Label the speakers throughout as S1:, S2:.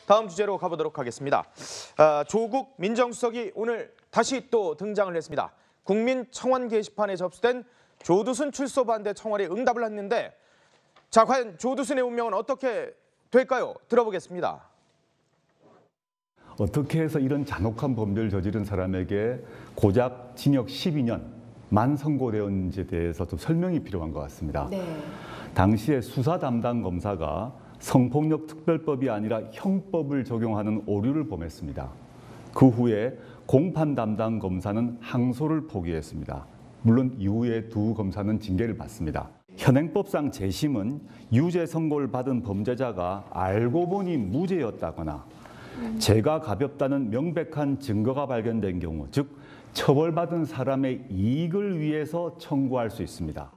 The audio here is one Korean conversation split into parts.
S1: 다음 주제로 가보도록 하겠습니다. 조국 민정수석이 오늘 다시 또 등장을 했습니다. 국민청원 게시판에 접수된 조두순 출소 반대 청원에 응답을 했는데 자, 과연 조두순의 운명은 어떻게 될까요? 들어보겠습니다.
S2: 어떻게 해서 이런 잔혹한 범죄를 저지른 사람에게 고작 징역 12년 만 선고되었는지에 대해서 좀 설명이 필요한 것 같습니다. 네. 당시에 수사 담당 검사가 성폭력 특별법이 아니라 형법을 적용하는 오류를 범했습니다. 그 후에 공판 담당 검사는 항소를 포기했습니다. 물론 이후에 두 검사는 징계를 받습니다. 현행법상 재심은 유죄 선고를 받은 범죄자가 알고 보니 무죄였다거나 죄가 가볍다는 명백한 증거가 발견된 경우, 즉 처벌받은 사람의 이익을 위해서 청구할 수 있습니다.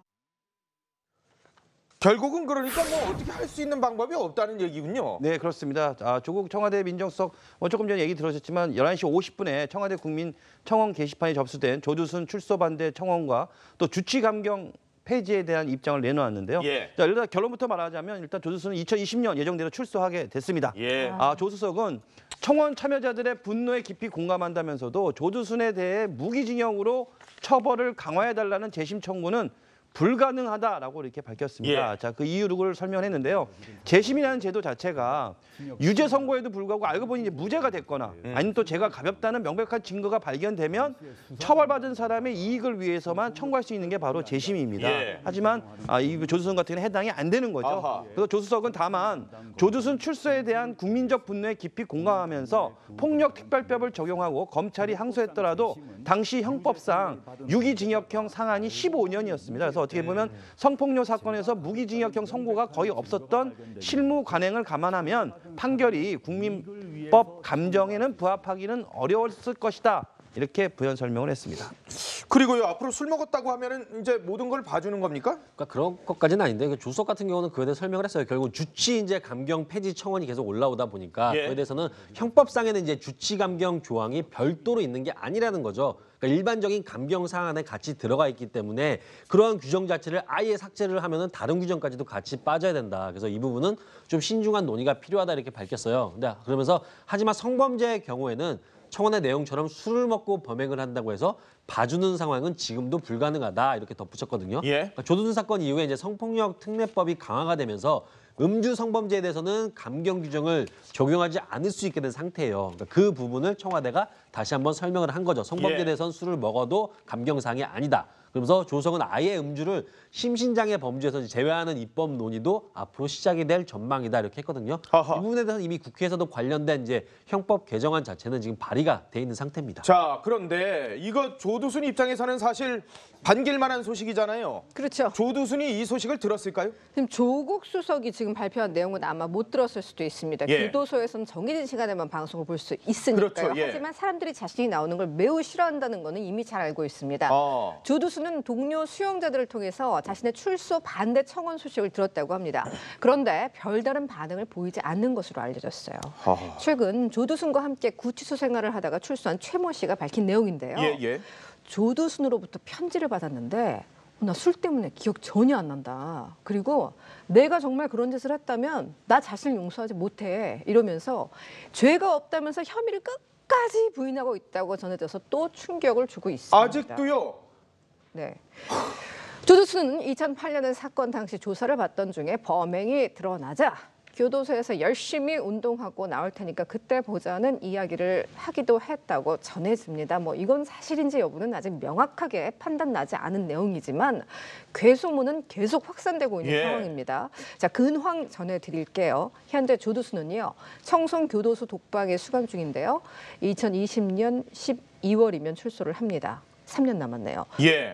S1: 결국은 그러니까 뭐 어떻게 할 수 있는 방법이 없다는 얘기군요.
S3: 네, 그렇습니다. 조국 청와대 민정수석 조금 전에 얘기 들으셨지만 11시 50분에 청와대 국민청원 게시판에 접수된 조두순 출소 반대 청원과 또 주치 감경 폐지에 대한 입장을 내놓았는데요. 예. 자, 일단 결론부터 말하자면 일단 조두순은 2020년 예정대로 출소하게 됐습니다. 예. 조수석은 청원 참여자들의 분노에 깊이 공감한다면서도 조두순에 대해 무기징역으로 처벌을 강화해달라는 재심 청구는 불가능하다라고 이렇게 밝혔습니다. 예. 자, 그 이유를 설명했는데요. 재심이라는 제도 자체가 유죄 선고에도 불구하고 알고 보니 이제 무죄가 됐거나 아니면 또 죄가 가볍다는 명백한 증거가 발견되면 처벌받은 사람의 이익을 위해서만 청구할 수 있는 게 바로 재심입니다. 예. 하지만 이 조두순 같은 경우는 해당이 안 되는 거죠. 아하. 그래서 조수석은 다만 조두순 출소에 대한 국민적 분노에 깊이 공감하면서 폭력특별법을 적용하고 검찰이 항소했더라도 당시 형법상 유기징역형 상한이 15년이었습니다. 그래서 어떻게 보면 성폭력 사건에서 무기징역형 선고가 거의 없었던 실무 관행을 감안하면 판결이 국민법 감정에는 부합하기는 어려웠을 것이다. 이렇게 부연 설명을 했습니다.
S1: 그리고요, 앞으로 술 먹었다고 하면은 이제 모든 걸 봐주는 겁니까?
S4: 그러니까 그런 것까지는 아닌데 조수석 같은 경우는 그에 대해 설명을 했어요. 결국 주치 이제 감경 폐지 청원이 계속 올라오다 보니까 그에 대해서는 형법상에는 이제 주치 감경 조항이 별도로 있는 게 아니라는 거죠. 그러니까 일반적인 감경 사안에 같이 들어가 있기 때문에 그러한 규정 자체를 아예 삭제를 하면은 다른 규정까지도 같이 빠져야 된다. 그래서 이 부분은 좀 신중한 논의가 필요하다 이렇게 밝혔어요. 근데 그러면서 하지만 성범죄의 경우에는 청원의 내용처럼 술을 먹고 범행을 한다고 해서 봐주는 상황은 지금도 불가능하다 이렇게 덧붙였거든요. 예. 그러니까 조두순 사건 이후에 이제 성폭력 특례법이 강화가 되면서 음주 성범죄에 대해서는 감경 규정을 적용하지 않을 수 있게 된 상태예요. 그러니까 그 부분을 청와대가 다시 한번 설명을 한 거죠. 성범죄에 대해서는 술을 먹어도 감경사항이 아니다. 그러면서 조석은 아예 음주를 심신장애 범죄에서 제외하는 입법 논의도 앞으로 시작이 될 전망이다 이렇게 했거든요. 아하. 이 부분에 대해서는 이미 국회에서도 관련된 이제 형법 개정안 자체는 지금 발의가 돼 있는 상태입니다.
S1: 자, 그런데 이거 조두순 입장에서는 사실 반길만한 소식이잖아요.
S5: 그렇죠.
S1: 조두순이 이 소식을 들었을까요?
S5: 지금 조국 수석이 지금 발표한 내용은 아마 못 들었을 수도 있습니다. 교도소에서는 정해진 시간에만 방송을 볼 수 있으니까요.
S1: 그렇죠.
S5: 하지만 사람들이 자신이 나오는 걸 매우 싫어한다는 거는 이미 잘 알고 있습니다. 조두순은 동료 수용자들을 통해서 자신의 출소 반대 청원 소식을 들었다고 합니다. 그런데 별다른 반응을 보이지 않는 것으로 알려졌어요. 최근 조두순과 함께 구치소 생활을 하다가 출소한 최모 씨가 밝힌 내용인데요. 조두순으로부터 편지를 받았는데 나 술 때문에 기억 전혀 안 난다. 그리고 내가 정말 그런 짓을 했다면 나 자신을 용서하지 못해. 이러면서 죄가 없다면서 혐의를 끝까지 부인하고 있다고 전해져서 또 충격을 주고 있습니다.
S1: 아직도요?
S5: 네. 조두순은 2008년에 사건 당시 조사를 받던 중에 범행이 드러나자 교도소에서 열심히 운동하고 나올 테니까 그때 보자는 이야기를 하기도 했다고 전해집니다. 뭐 이건 사실인지 여부는 아직 명확하게 판단 나지 않은 내용이지만 괴소문은 계속 확산되고 있는 상황입니다. 자, 근황 전해드릴게요. 현재 조두순은요, 청송교도소 독방에 수감 중인데요. 2020년 12월이면 출소를 합니다. 3년 남았네요.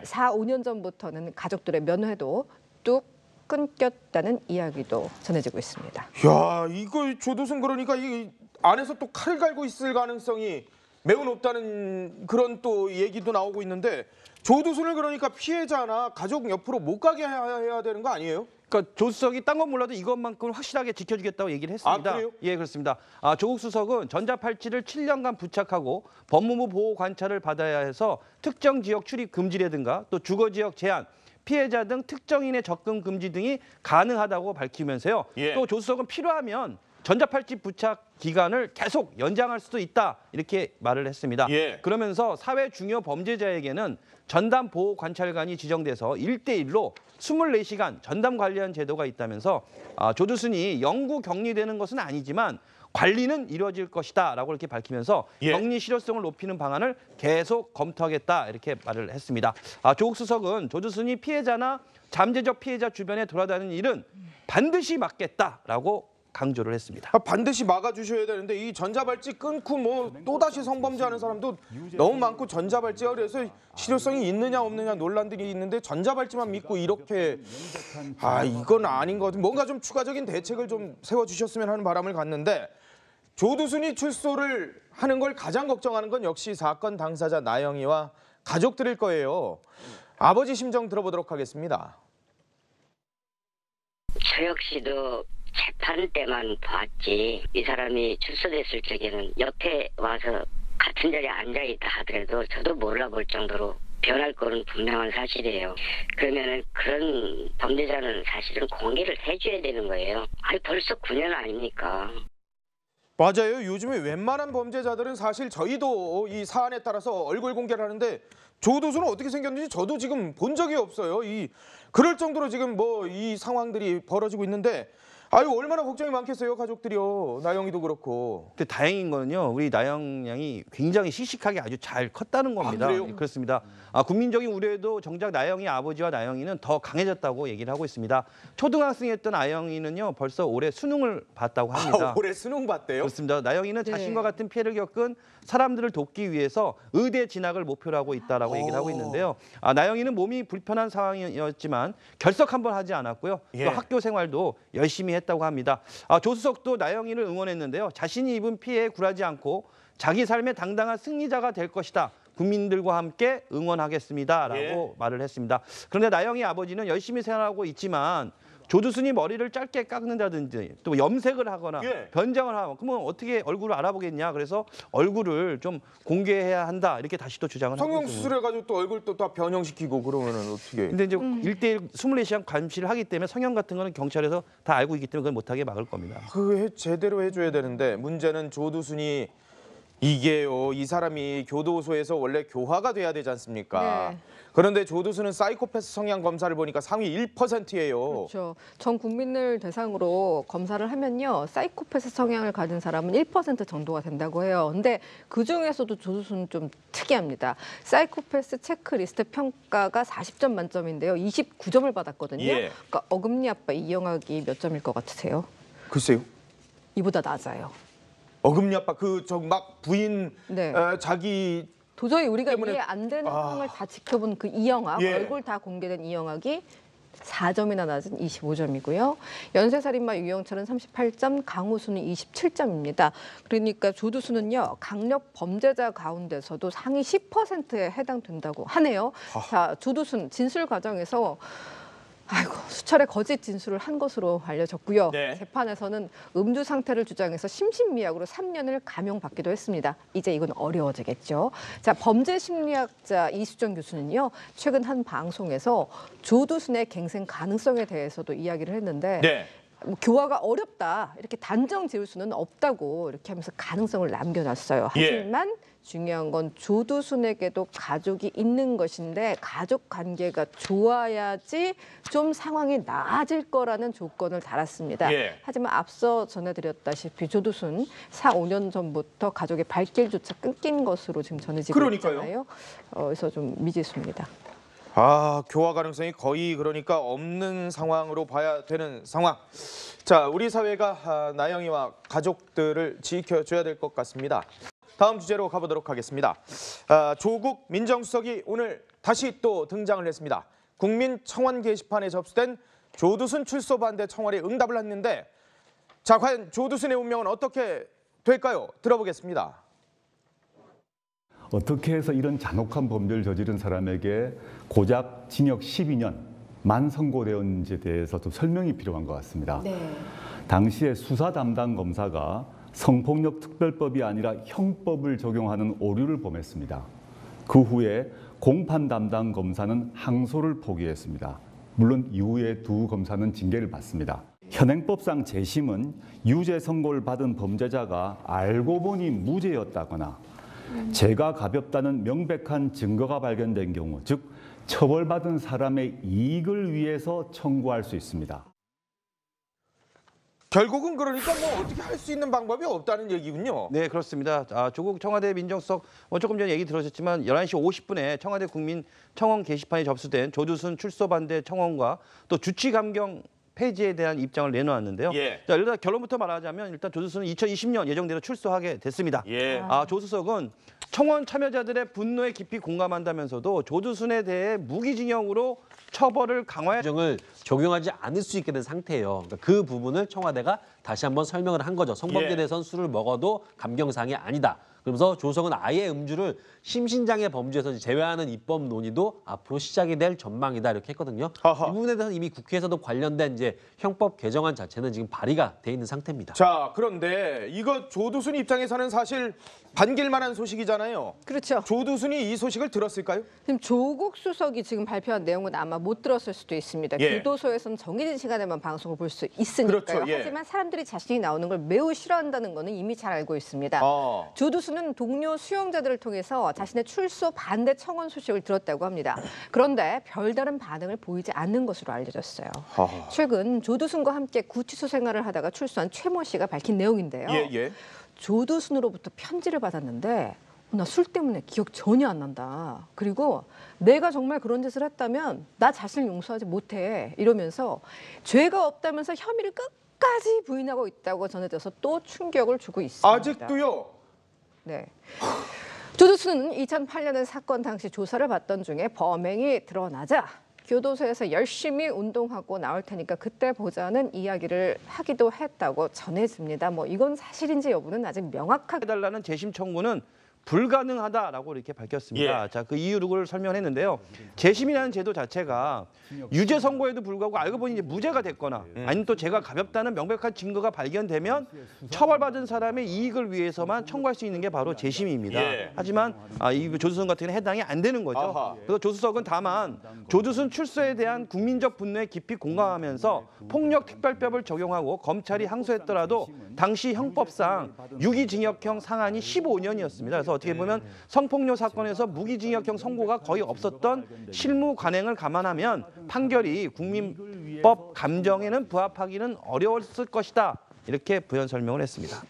S5: 4, 5년 전부터는 가족들의 면회도 뚝 끊겼다는 이야기도 전해지고 있습니다.
S1: 야, 이거 조두순 그러니까 이 안에서 또 칼을 갈고 있을 가능성이 매우 높다는 그런 또 얘기도 나오고 있는데 조두순을 그러니까 피해자나 가족 옆으로 못 가게 해야 되는 거 아니에요?
S3: 그러니까 조 수석이 딴 건 몰라도 이것만큼은 확실하게 지켜주겠다고 얘기를 했습니다.
S1: 그래요?
S3: 예, 그렇습니다. 조국 수석은 전자팔찌를 7년간 부착하고 법무부 보호 관찰을 받아야 해서 특정 지역 출입 금지라든가 또 주거 지역 제한, 피해자 등 특정인의 접근 금지 등이 가능하다고 밝히면서요. 또 조 수석은 필요하면 전자팔찌 부착 기간을 계속 연장할 수도 있다 이렇게 말을 했습니다.
S1: 예.
S3: 그러면서 사회 중요 범죄자에게는 전담 보호 관찰관이 지정돼서 1대1로 24시간 전담 관리한 제도가 있다면서 조두순이 영구 격리되는 것은 아니지만 관리는 이루어질 것이다라고 이렇게 밝히면서
S1: 예.
S3: 격리 실효성을 높이는 방안을 계속 검토하겠다 이렇게 말을 했습니다. 조국 수석은 조두순이 피해자나 잠재적 피해자 주변에 돌아다니는 일은 반드시 막겠다라고 강조를 했습니다.
S1: 반드시 막아주셔야 되는데 이 전자발찌 끊고 뭐 또다시 성범죄하는 사람도 너무 많고 전자발찌가 그래서 실효성이 있느냐 없느냐 논란들이 있는데 전자발찌만 믿고 이렇게 이건 아닌 것 같은 뭔가 좀 추가적인 대책을 좀 세워주셨으면 하는 바람을 갖는데 조두순이 출소를 하는 걸 가장 걱정하는 건 역시 사건 당사자 나영이와 가족들일 거예요. 아버지 심정 들어보도록 하겠습니다.
S6: 저 역시도 재판 때만 봤지 이 사람이 출소됐을 적에는 옆에 와서 같은 자리에 앉아있다 하더라도 저도 몰라볼 정도로 변할 거는 분명한 사실이에요. 그러면은 그런 범죄자는 사실은 공개를 해줘야 되는 거예요. 벌써 9년 아닙니까?
S1: 맞아요. 요즘에 웬만한 범죄자들은 사실 저희도 이 사안에 따라서 얼굴 공개를 하는데 조두순은 어떻게 생겼는지 저도 지금 본 적이 없어요. 그럴 정도로 지금 뭐 이 상황들이 벌어지고 있는데 얼마나 걱정이 많겠어요, 가족들이요. 나영이도 그렇고.
S3: 근데 다행인 거는요, 우리 나영 양이 굉장히 씩씩하게 아주 잘 컸다는 겁니다.
S1: 그래요?
S3: 그렇습니다. 국민적인 우려에도 정작 나영이 아버지와 나영이는 더 강해졌다고 얘기를 하고 있습니다. 초등학생이었던 나영이는요, 벌써 올해 수능을 봤다고 합니다.
S1: 올해 수능 봤대요?
S3: 그렇습니다. 나영이는
S5: 네.
S3: 자신과 같은 피해를 겪은 사람들을 돕기 위해서 의대 진학을 목표로 하고 있다라고 얘기를 하고 있는데요. 나영이는 몸이 불편한 상황이었지만 결석 한번 하지 않았고요.
S1: 예.
S3: 또 학교 생활도 열심히 했다고 합니다. 조수석도 나영이를 응원했는데요. 자신이 입은 피해에 굴하지 않고 자기 삶의 당당한 승리자가 될 것이다. 국민들과 함께 응원하겠습니다라고
S1: 예.
S3: 말을 했습니다. 그런데 나영이 아버지는 열심히 생활하고 있지만 조두순이 머리를 짧게 깎는다든지 또 염색을 하거나
S1: 예.
S3: 변장을 하면 그러면 어떻게 얼굴을 알아보겠냐. 그래서 얼굴을 좀 공개해야 한다. 이렇게 다시 또 주장을 하고 있습니다.
S1: 성형수술해가지고 또 얼굴 또 다 변형시키고 그러면은 어떻게?
S3: 근데 이제 1대1 24시간 감시를 하기 때문에 성형 같은 거는 경찰에서 다 알고 있기 때문에 그걸 못하게 막을 겁니다.
S1: 제대로 해줘야 되는데 문제는 조두순이 이게요. 이 사람이 교도소에서 원래 교화가 돼야 되지 않습니까?
S5: 네.
S1: 그런데 조두순은 사이코패스 성향 검사를 보니까 상위 1%예요.
S5: 그렇죠. 전 국민을 대상으로 검사를 하면요. 사이코패스 성향을 가진 사람은 1% 정도가 된다고 해요. 근데 그중에서도 조두순은 좀 특이합니다. 사이코패스 체크리스트 평가가 40점 만점인데요. 29점을 받았거든요.
S1: 예.
S5: 그러니까 어금니 아빠 이영학이 몇 점일 것 같으세요?
S1: 글쎄요.
S5: 이보다 낮아요.
S1: 어금니 아빠 막 부인
S5: 네.
S1: 자기
S5: 도저히 우리가
S1: 때문에-
S5: 이해 안 되는 상황을 다 지켜본 그 이영학,
S1: 예.
S5: 얼굴 다 공개된 이영학이 4점이나 낮은 25점이고요. 연쇄살인마 유영철은 38점, 강호수는 27점입니다. 그러니까 조두순은요. 강력 범죄자 가운데서도 상위 10%에 해당된다고 하네요. 자, 조두순 진술 과정에서 수차례 거짓 진술을 한 것으로 알려졌고요.
S1: 네.
S5: 재판에서는 음주 상태를 주장해서 심신미약으로 3년을 감형받기도 했습니다. 이제 이건 어려워지겠죠. 자, 범죄 심리학자 이수정 교수는요. 최근 한 방송에서 조두순의 갱생 가능성에 대해서도 이야기를 했는데
S1: 네.
S5: 교화가 어렵다. 이렇게 단정 지을 수는 없다고 이렇게 하면서 가능성을 남겨놨어요.
S1: 예.
S5: 하지만 중요한 건 조두순에게도 가족이 있는 것인데 가족 관계가 좋아야지 좀 상황이 나아질 거라는 조건을 달았습니다.
S1: 예.
S5: 하지만 앞서 전해드렸다시피 조두순 4, 5년 전부터 가족의 발길조차 끊긴 것으로 지금 전해지고
S1: 그러니까요.
S5: 있잖아요. 그래서 좀 미지수입니다.
S1: 교화 가능성이 거의 그러니까 없는 상황으로 봐야 되는 상황. 자, 우리 사회가 나영이와 가족들을 지켜줘야 될 것 같습니다. 다음 주제로 가보도록 하겠습니다. 조국 민정수석이 오늘 다시 또 등장을 했습니다. 국민청원 게시판에 접수된 조두순 출소 반대 청원에 응답을 했는데 자, 과연 조두순의 운명은 어떻게 될까요? 들어보겠습니다.
S2: 어떻게 해서 이런 잔혹한 범죄를 저지른 사람에게 고작 징역 12년만 선고되었는지에 대해서 좀 설명이 필요한 것 같습니다. 당시에 수사 담당 검사가 성폭력 특별법이 아니라 형법을 적용하는 오류를 범했습니다. 그 후에 공판 담당 검사는 항소를 포기했습니다. 물론 이후에 두 검사는 징계를 받습니다. 현행법상 재심은 유죄 선고를 받은 범죄자가 알고 보니 무죄였다거나 죄가 가볍다는 명백한 증거가 발견된 경우, 즉 처벌받은 사람의 이익을 위해서 청구할 수 있습니다.
S1: 결국은 그러니까 뭐 어떻게 할 수 있는 방법이 없다는 얘기군요.
S3: 네, 그렇습니다. 조국 청와대 민정수석 조금 전에 얘기 들으셨지만 11시 50분에 청와대 국민청원 게시판에 접수된 조두순 출소 반대 청원과 또 주치 감경 폐지에 대한 입장을 내놓았는데요.
S1: 예.
S3: 자, 일단 결론부터 말하자면 일단 조두순은 2020년 예정대로 출소하게 됐습니다.
S1: 예.
S3: 조 수석은 청원 참여자들의 분노에 깊이 공감한다면서도 조두순에 대해 무기징역으로 처벌을 강화해
S4: 규정을 적용하지 않을 수 있게 된 상태예요. 그러니까 그 부분을 청와대가 다시 한번 설명을 한 거죠. 성범죄에
S1: 예.
S4: 대해서는 술을 먹어도 감경사항이 아니다. 그러면서 조석은 아예 음주를 심신장애 범죄에서 제외하는 입법 논의도 앞으로 시작이 될 전망이다 이렇게 했거든요.
S1: 아하.
S4: 이 부분에 대해서는 이미 국회에서도 관련된 이제 형법 개정안 자체는 지금 발의가 돼 있는 상태입니다.
S1: 자, 그런데 이거 조두순 입장에서는 사실 반길만한 소식이잖아요.
S5: 그렇죠.
S1: 조두순이 이 소식을 들었을까요?
S5: 지금 조국 수석이 지금 발표한 내용은 아마 못 들었을 수도 있습니다.
S1: 예.
S5: 교도소에서는 정해진 시간에만 방송을 볼 수 있으니까요.
S1: 그렇죠, 예.
S5: 하지만 사람들이 자신이 나오는 걸 매우 싫어한다는 거는 이미 잘 알고 있습니다. 조두순은 동료 수용자들을 통해서 자신의 출소 반대 청원 소식을 들었다고 합니다. 그런데 별다른 반응을 보이지 않는 것으로 알려졌어요. 최근 조두순과 함께 구치소 생활을 하다가 출소한 최모 씨가 밝힌 내용인데요.
S1: 예.
S5: 조두순으로부터 편지를 받았는데 나 술 때문에 기억 전혀 안 난다. 그리고 내가 정말 그런 짓을 했다면 나 자신을 용서하지 못해. 이러면서 죄가 없다면서 혐의를 끝까지 부인하고 있다고 전해져서 또 충격을 주고 있습니다.
S1: 아직도요?
S5: 네. 조두순은 2008년의 사건 당시 조사를 받던 중에 범행이 드러나자 교도소에서 열심히 운동하고 나올 테니까 그때 보자는 이야기를 하기도 했다고 전해집니다. 뭐 이건 사실인지 여부는 아직 명확하게
S3: 해달라는 재심 청구는 불가능하다라고 이렇게 밝혔습니다.
S1: 예.
S3: 자, 그 이유를 설명했는데요. 재심이라는 제도 자체가 유죄 선고에도 불구하고 알고 보니 이제 무죄가 됐거나 아니면 또 죄가 가볍다는 명백한 증거가 발견되면 처벌받은 사람의 이익을 위해서만 청구할 수 있는 게 바로 재심입니다.
S1: 예.
S3: 하지만 이 조두순 같은 경우는 해당이 안 되는 거죠.
S1: 아하.
S3: 그래서 조수석은 다만 조두순 출소에 대한 국민적 분노에 깊이 공감하면서 폭력특별법을 적용하고 검찰이 항소했더라도 당시 형법상 유기징역형 상한이 15년이었습니다. 그래서 어떻게 보면 성폭력 사건에서 무기징역형 선고가 거의 없었던 실무 관행을 감안하면 판결이 국민법 감정에는 부합하기는 어려웠을 것이다. 이렇게 부연 설명을 했습니다.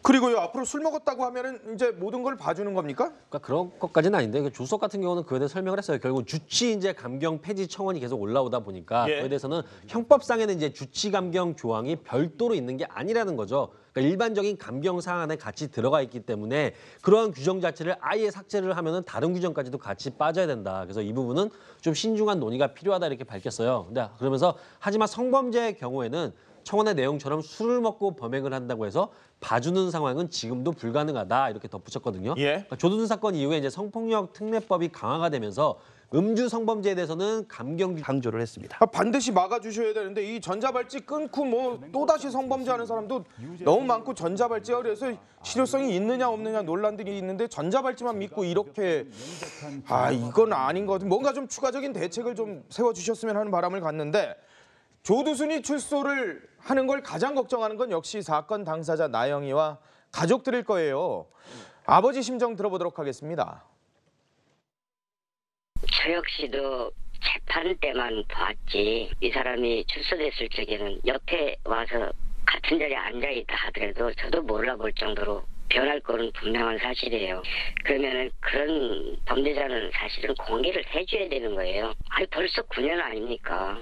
S1: 그리고요, 앞으로 술 먹었다고 하면은 이제 모든 걸 봐주는 겁니까?
S4: 그러니까 그런 것까지는 아닌데 조석 같은 경우는 그에 대해 설명을 했어요. 결국 주치 이제 감경 폐지 청원이 계속 올라오다 보니까
S1: 예.
S4: 그에 대해서는 형법상에는 이제 주치 감경 조항이 별도로 있는 게 아니라는 거죠. 그러니까 일반적인 감경 사항 안에 같이 들어가 있기 때문에 그러한 규정 자체를 아예 삭제를 하면은 다른 규정까지도 같이 빠져야 된다. 그래서 이 부분은 좀 신중한 논의가 필요하다 이렇게 밝혔어요. 근데 그러면서 하지만 성범죄의 경우에는 청원의 내용처럼 술을 먹고 범행을 한다고 해서 봐주는 상황은 지금도 불가능하다 이렇게 덧붙였거든요.
S1: 예.
S4: 그러니까 조두순 사건 이후에 이제 성폭력 특례법이 강화가 되면서 음주 성범죄에 대해서는 감경
S3: 강조를 했습니다.
S1: 반드시 막아주셔야 되는데 이 전자발찌 끊고 뭐 또다시 성범죄하는 사람도 너무 많고 전자발찌가 그래서 실효성이 있느냐 없느냐 논란들이 있는데 전자발찌만 믿고 이렇게 이건 아닌 것 같은 뭔가 좀 추가적인 대책을 좀 세워주셨으면 하는 바람을 갖는데 조두순이 출소를 하는 걸 가장 걱정하는 건 역시 사건 당사자 나영이와 가족들일 거예요. 아버지 심정 들어보도록 하겠습니다.
S6: 저 역시도 재판 때만 봤지 이 사람이 출소됐을 적에는 옆에 와서 같은 자리에 앉아있다 하더라도 저도 몰라볼 정도로 변할 거는 분명한 사실이에요. 그러면은 그런 범죄자는 사실은 공개를 해줘야 되는 거예요. 벌써 9년 아닙니까?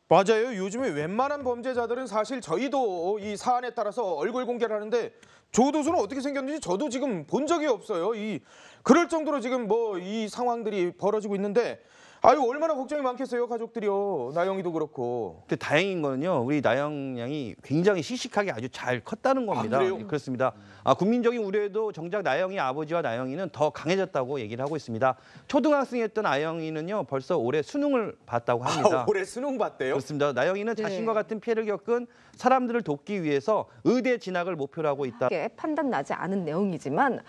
S1: 맞아요. 요즘에 웬만한 범죄자들은 사실 저희도 이 사안에 따라서 얼굴 공개를 하는데 조두순은 어떻게 생겼는지 저도 지금 본 적이 없어요. 그럴 정도로 지금 뭐 이 상황들이 벌어지고 있는데 얼마나 걱정이 많겠어요, 가족들이요. 나영이도 그렇고.
S3: 근데 다행인 거는요, 우리 나영 양이 굉장히 씩씩하게 아주 잘 컸다는 겁니다.
S1: 그래요?
S3: 그렇습니다. 국민적인 우려에도 정작 나영이 아버지와 나영이는 더 강해졌다고 얘기를 하고 있습니다. 초등학생이었던 나영이는요, 벌써 올해 수능을 봤다고 합니다.
S1: 올해 수능 봤대요?
S3: 그렇습니다. 나영이는 자신과 같은 피해를 겪은 사람들을 돕기 위해서 의대 진학을 목표로 하고 있다.
S5: 판단 나지 않은 내용이지만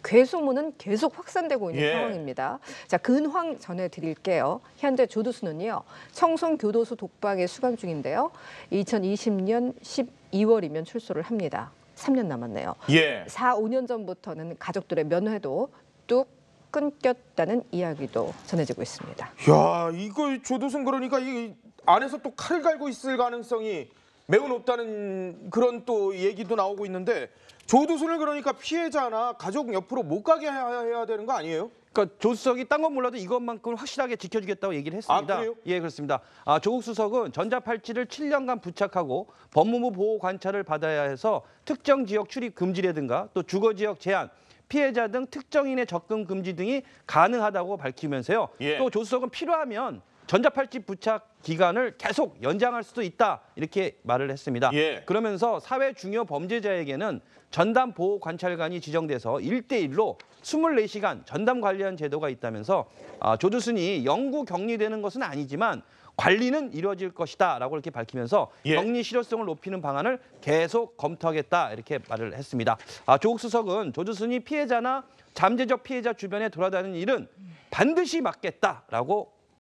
S5: 괴소문은 계속 확산되고 있는
S1: 예.
S5: 상황입니다. 자, 근황 전해드릴게요. 했는데요. 현재 조두순은요, 청송교도소 독방에 수감 중인데요. 2020년 12월이면 출소를 합니다. 3년 남았네요.
S1: 예.
S5: 4, 5년 전부터는 가족들의 면회도 뚝 끊겼다는 이야기도 전해지고 있습니다.
S1: 야, 이거 조두순 그러니까 이 안에서 또 칼을 갈고 있을 가능성이 매우 높다는 그런 또 얘기도 나오고 있는데 조두순을 그러니까 피해자나 가족 옆으로 못 가게 해야 되는 거 아니에요?
S3: 그러니까 조 수석이 딴 건 몰라도 이것만큼 확실하게 지켜주겠다고 얘기를 했습니다.
S1: 아, 그래요?
S3: 예, 그렇습니다. 조국 수석은 전자팔찌를 7년간 부착하고 법무부 보호 관찰을 받아야 해서 특정 지역 출입 금지라든가 또 주거 지역 제한, 피해자 등 특정인의 접근 금지 등이 가능하다고 밝히면서요.
S1: 예.
S3: 또 조 수석은 필요하면 전자팔찌 부착 기간을 계속 연장할 수도 있다 이렇게 말을 했습니다.
S1: 예.
S3: 그러면서 사회 중요 범죄자에게는 전담 보호 관찰관이 지정돼서 1대1로 24시간 전담 관리한 제도가 있다면서 조두순이 영구 격리되는 것은 아니지만 관리는 이루어질 것이다라고 이렇게 밝히면서
S1: 예.
S3: 격리 실효성을 높이는 방안을 계속 검토하겠다 이렇게 말을 했습니다. 조국 수석은 조두순이 피해자나 잠재적 피해자 주변에 돌아다니는 일은 반드시 막겠다라고